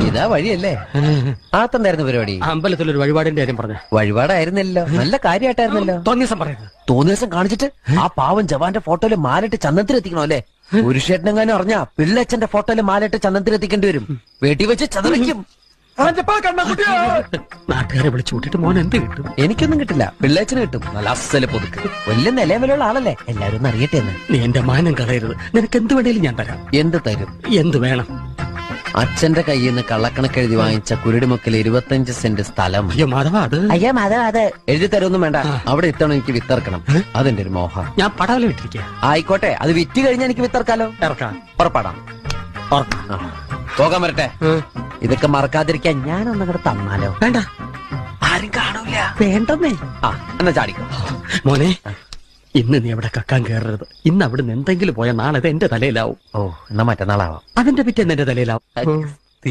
ഇതാ വഴിയല്ലേ? ആത്തെന്തായിരുന്നു പരിപാടി? അമ്പലത്തിലൊരു വഴിപാടിന്റെ കാര്യം പറഞ്ഞു. വഴിപാടായിരുന്നല്ലോ, നല്ല കാര്യമായിട്ടായിരുന്നല്ലോ. തോന്നിയ ദിവസം പറയുന്നത്. തോന്നിയ ദിവസം കാണിച്ചിട്ട് ആ പാവം ജവാന്റെ ഫോട്ടോയില് മാലിട്ട് ചന്ദനത്തിലെത്തിക്കണോ അല്ലേ? പുരുഷേട്ടനെങ്ങാനും അറിഞ്ഞാ പിള്ളച്ചന്റെ ഫോട്ടോയില് മാലിട്ട് ചന്ദനത്തിലെത്തിക്കേണ്ടി വരും. വീട്ടിൽ വെച്ച് ചതവയ്ക്കും. നാട്ടുകാരെ വിളിച്ചു കൂട്ടിട്ട് മോൻ എന്ത് കിട്ടും? എനിക്കൊന്നും കിട്ടില്ല, പിള്ളേച്ചന് കിട്ടും. നല്ല അസ്സല് പുതുക്ക്. വലിയ നിലവിലുള്ള ആളല്ലേ, എല്ലാരും ഒന്ന് അറിയട്ടെ എന്ന്. നീ എന്റെ മാനം കളയരുത്. നിനക്ക് എന്ത് വേണേലും ഞാൻ തരാം. എന്ത് തരും? എന്ത് വേണം? അച്ഛന്റെ കയ്യിൽ നിന്ന് കള്ളക്കണക്ക് എഴുതി വാങ്ങിച്ച കുരുടിമുക്കിൽ 25 സെന്റ് സ്ഥലം. അയ്യോ മാധവ, അത് അയ്യോ മാധവ, അത് എഴുതി തരുമൊന്നും വേണ്ട. അവിടെ ഇത്തവണ എനിക്ക് വിത്തർക്കണം. അതെന്റെ ഒരു മോഹം. ഞാൻ പടവല വിട്ടിരിക്കുക. ആയിക്കോട്ടെ, അത് വിറ്റ് കഴിഞ്ഞാൽ എനിക്ക് വിത്തർക്കാലോ. ഇറക്കാം. ഉറപ്പാടാം. പോകാൻ വരട്ടെ. ഇതൊക്കെ മറക്കാതിരിക്കാൻ ഞാനൊന്നും കൂടെ തന്നാലോ? വേണ്ട, ആരും കാണൂല. വേണ്ടെന്നേ. എന്നാ ചാടിക്കോ മോനെ. ഇന്ന് നീ അവിടെ കക്കാൻ കയറരുത്. ഇന്ന് അവിടെ നിന്ന് എന്തെങ്കിലും പോയാൽ നാളെ എന്റെ തലയിലാവും. ഓ, എന്നാ മറ്റന്നാളാവാം. അതിന്റെ പിറ്റേന്ന് എന്റെ തലയിലാവും.